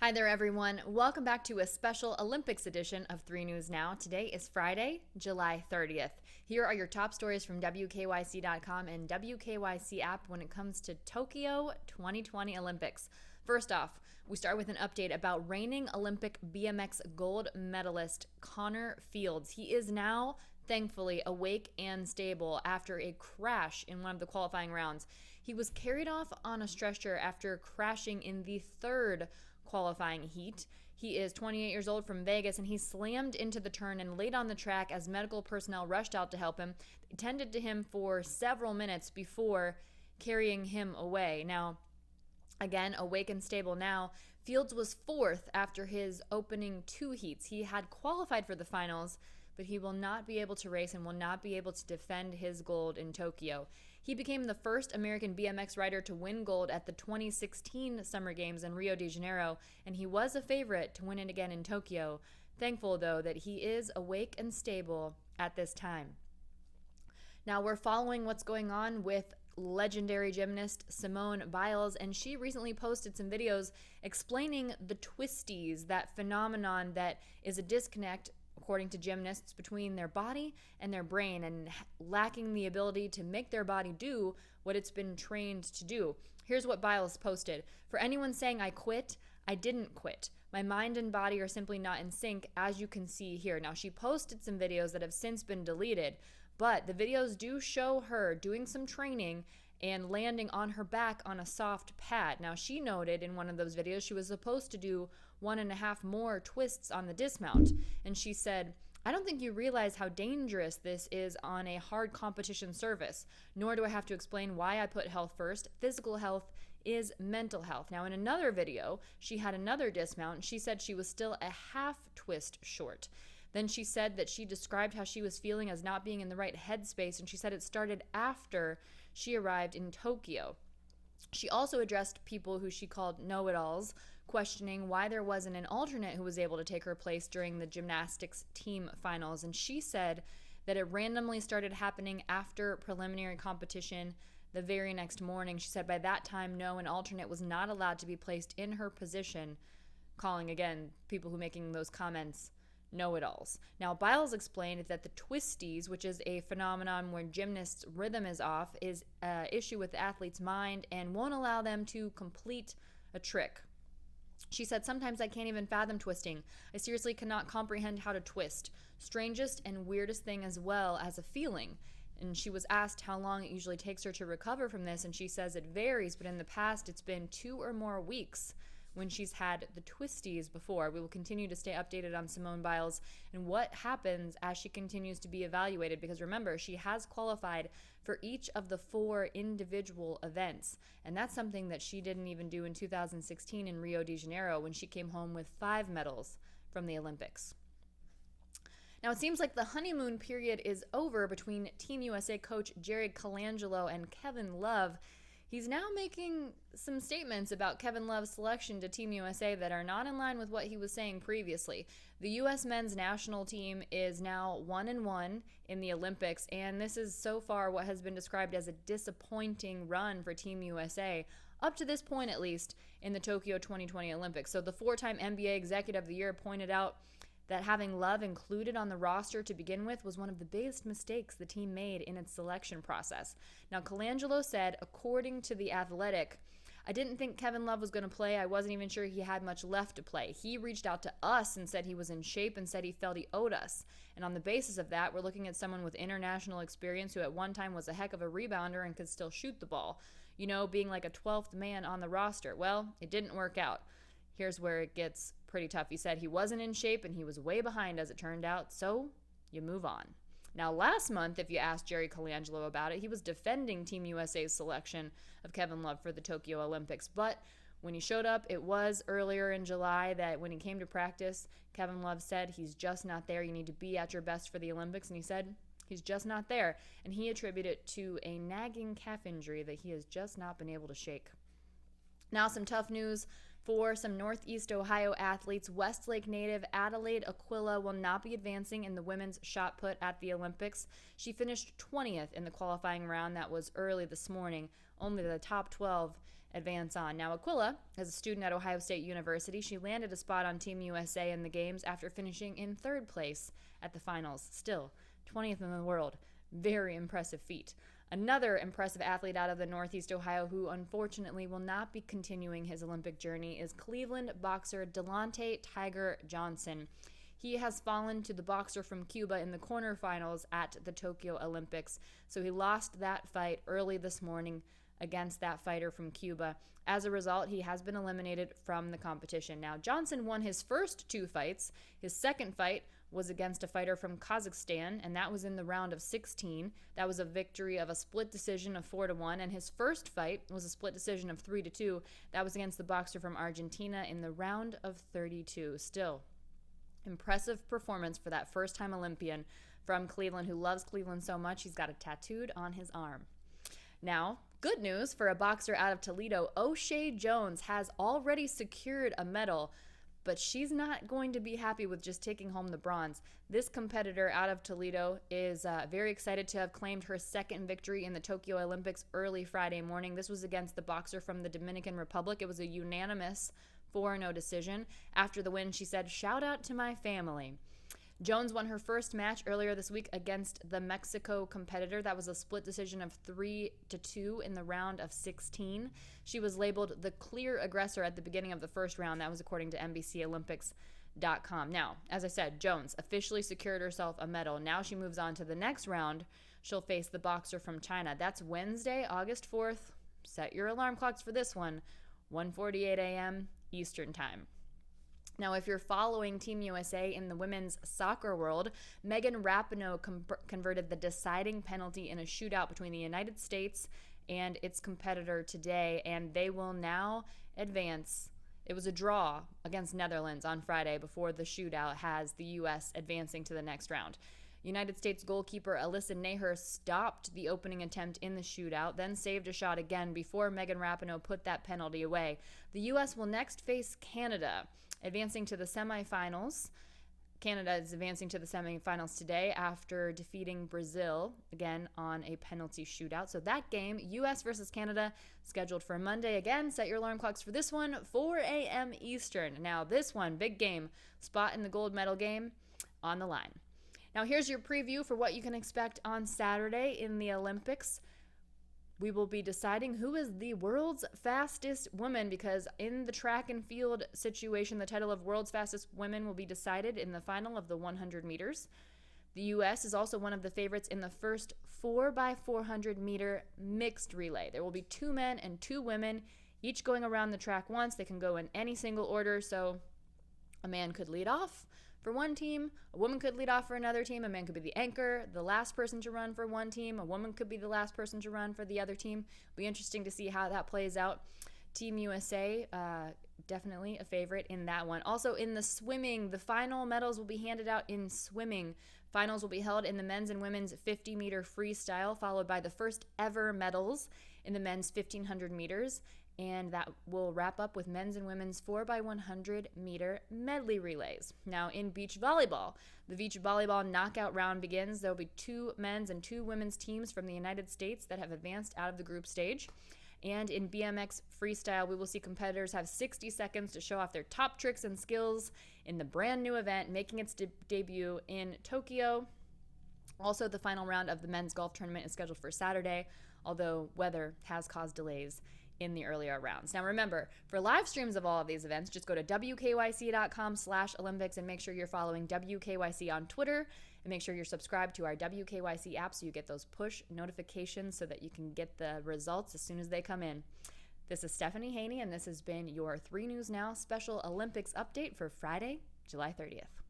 Hi there, everyone. Welcome back to a special Olympics edition of 3 News Now. Today is Friday, July 30th. Here are your top stories from WKYC.com and WKYC app when it comes to Tokyo 2020 Olympics. First off, we start with an update about reigning Olympic BMX gold medalist Connor Fields. He is now thankfully awake and stable after a crash in one of the qualifying rounds. He was carried off on a stretcher after crashing in the third qualifying heat. He is 28 years old from Vegas, and he slammed into the turn and laid on the track as medical personnel rushed out to help him. They tended to him for several minutes before carrying him away. Now, again, awake and stable now. Fields was fourth after his opening two heats. He had qualified for the finals, but he will not be able to race and will not be able to defend his gold in Tokyo. He became the first American BMX rider to win gold at the 2016 Summer Games in Rio de Janeiro, and he was a favorite to win it again in Tokyo. Thankful, though, that he is awake and stable at this time. Now, we're following what's going on with legendary gymnast Simone Biles, and she recently posted some videos explaining the twisties, that phenomenon that is a disconnect, according to gymnasts, between their body and their brain, and lacking the ability to make their body do what it's been trained to do. Here's what Biles posted. For anyone saying I quit, I didn't quit. My mind and body are simply not in sync, as you can see here. Now, she posted some videos that have since been deleted, but the videos do show her doing some training and landing on her back on a soft pad. Now, she noted in one of those videos she was supposed to do 1.5 more twists on the dismount. And she said, I don't think you realize how dangerous this is on a hard competition surface, nor do I have to explain why I put health first. Physical health is mental health. Now, in another video, she had another dismount, and she said she was still a half twist short. Then she said that she described how she was feeling as not being in the right headspace, and she said it started after she arrived in Tokyo. She also addressed people who she called know-it-alls, questioning why there wasn't an alternate who was able to take her place during the gymnastics team finals. And she said that it randomly started happening after preliminary competition the very next morning. She said by that time, no, an alternate was not allowed to be placed in her position, calling, again, people who making those comments know-it-alls. Now, Biles explained that the twisties, which is a phenomenon where gymnasts' rhythm is off, is an issue with the athlete's mind and won't allow them to complete a trick. She said, sometimes I can't even fathom twisting. I seriously cannot comprehend how to twist. Strangest and weirdest thing as well as a feeling. And she was asked how long it usually takes her to recover from this, and she says it varies, but in the past it's been 2 or more weeks when she's had the twisties before. We will continue to stay updated on Simone Biles and what happens as she continues to be evaluated, because remember, she has qualified for each of the 4 individual events, and that's something that she didn't even do in 2016 in Rio de Janeiro when she came home with 5 medals from the Olympics. Now, it seems like the honeymoon period is over between Team USA coach Jerry Colangelo and Kevin Love. He's now making some statements about Kevin Love's selection to Team USA that are not in line with what he was saying previously. The U.S. men's national team is now 1-1 in the Olympics, and this is so far what has been described as a disappointing run for Team USA, up to this point at least, in the Tokyo 2020 Olympics. So the 4-time NBA Executive of the Year pointed out that having Love included on the roster to begin with was one of the biggest mistakes the team made in its selection process. Now, Colangelo said, according to The Athletic, I didn't think Kevin Love was going to play. I wasn't even sure he had much left to play. He reached out to us and said he was in shape and said he felt he owed us. And on the basis of that, we're looking at someone with international experience who at one time was a heck of a rebounder and could still shoot the ball. You know, being like a 12th man on the roster. Well, it didn't work out. Here's where it gets pretty tough. He said he wasn't in shape and he was way behind as it turned out, so you move on. Now, last month, if you asked Jerry Colangelo about it, he was defending Team USA's selection of Kevin Love for the Tokyo Olympics. But when he showed up, it was earlier in July that when he came to practice, Kevin Love said he's just not there. You need to be at your best for the Olympics. And he said he's just not there. And he attributed it to a nagging calf injury that he has just not been able to shake. Now, some tough news for some Northeast Ohio athletes. Westlake native Adelaide Aquila will not be advancing in the women's shot put at the Olympics. She finished 20th in the qualifying round that was early this morning, only the top 12 advance on. Now, Aquila is a student at Ohio State University. She landed a spot on Team USA in the games after finishing in third place at the finals. Still, 20th in the world. Very impressive feat. Another impressive athlete out of the Northeast Ohio who unfortunately will not be continuing his Olympic journey is Cleveland boxer Delonte Tiger Johnson. He has fallen to the boxer from Cuba in the quarterfinals at the Tokyo Olympics. So he lost that fight early this morning against that fighter from Cuba. As a result, he has been eliminated from the competition. Now, Johnson won his first 2 fights. His second fight was against a fighter from Kazakhstan, and that was in the round of 16. That was a victory of a split decision of 4-1, and his first fight was a split decision of 3-2. That was against the boxer from Argentina in the round of 32. Still, impressive performance for that first-time Olympian from Cleveland who loves Cleveland so much he's got it tattooed on his arm. Now, good news for a boxer out of Toledo. O'Shea Jones has already secured a medal, but she's not going to be happy with just taking home the bronze. This competitor out of Toledo is very excited to have claimed her second victory in the Tokyo Olympics early Friday morning. This was against the boxer from the Dominican Republic. It was a unanimous 4-0 decision. After the win, she said, "Shout out to my family." Jones won her first match earlier this week against the Mexico competitor. That was a split decision of 3-2 in the round of 16. She was labeled the clear aggressor at the beginning of the first round. That was according to NBCOlympics.com. Now, as I said, Jones officially secured herself a medal. Now she moves on to the next round. She'll face the boxer from China. That's Wednesday, August 4th. Set your alarm clocks for this one, 1:48 a.m. Eastern Time. Now, if you're following Team USA in the women's soccer world, Megan Rapinoe converted the deciding penalty in a shootout between the United States and its competitor today, and they will now advance. It was a draw against Netherlands on Friday before the shootout has the U.S. advancing to the next round. United States goalkeeper Alyssa Naher stopped the opening attempt in the shootout, then saved a shot again before Megan Rapinoe put that penalty away. The U.S. will next face Canada, advancing to the semifinals. Canada is advancing to the semifinals today after defeating Brazil, again, on a penalty shootout. So that game, U.S. versus Canada, scheduled for Monday. Again, set your alarm clocks for this one, 4 a.m. Eastern. Now, this one, big game, spot in the gold medal game on the line. Now, here's your preview for what you can expect on Saturday in the Olympics. We will be deciding who is the world's fastest woman, because in the track and field situation, the title of world's fastest women will be decided in the final of the 100 meters. The U.S. is also one of the favorites in the first 4x400 meter mixed relay. There will be 2 men and 2 women, each going around the track once. They can go in any single order, so a man could lead off for one team, a woman could lead off for another team, a man could be the anchor, the last person to run for one team, a woman could be the last person to run for the other team. It'll be interesting to see how that plays out. Team USA, definitely a favorite in that one. Also in the swimming, the final medals will be handed out in swimming. Finals will be held in the men's and women's 50-meter freestyle, followed by the first ever medals in the men's 1,500 meters. And that will wrap up with men's and women's 4x100 meter medley relays. Now, in beach volleyball, the beach volleyball knockout round begins. There will be 2 men's and 2 women's teams from the United States that have advanced out of the group stage. And in BMX freestyle, we will see competitors have 60 seconds to show off their top tricks and skills in the brand new event, making its debut in Tokyo. Also, the final round of the men's golf tournament is scheduled for Saturday, although weather has caused delays in the earlier rounds. Now remember, for live streams of all of these events, just go to wkyc.com/Olympics and make sure you're following WKYC on Twitter, and make sure you're subscribed to our WKYC app so you get those push notifications so that you can get the results as soon as they come in. This is Stephanie Haney, and this has been your 3 News Now special Olympics update for Friday, July 30th.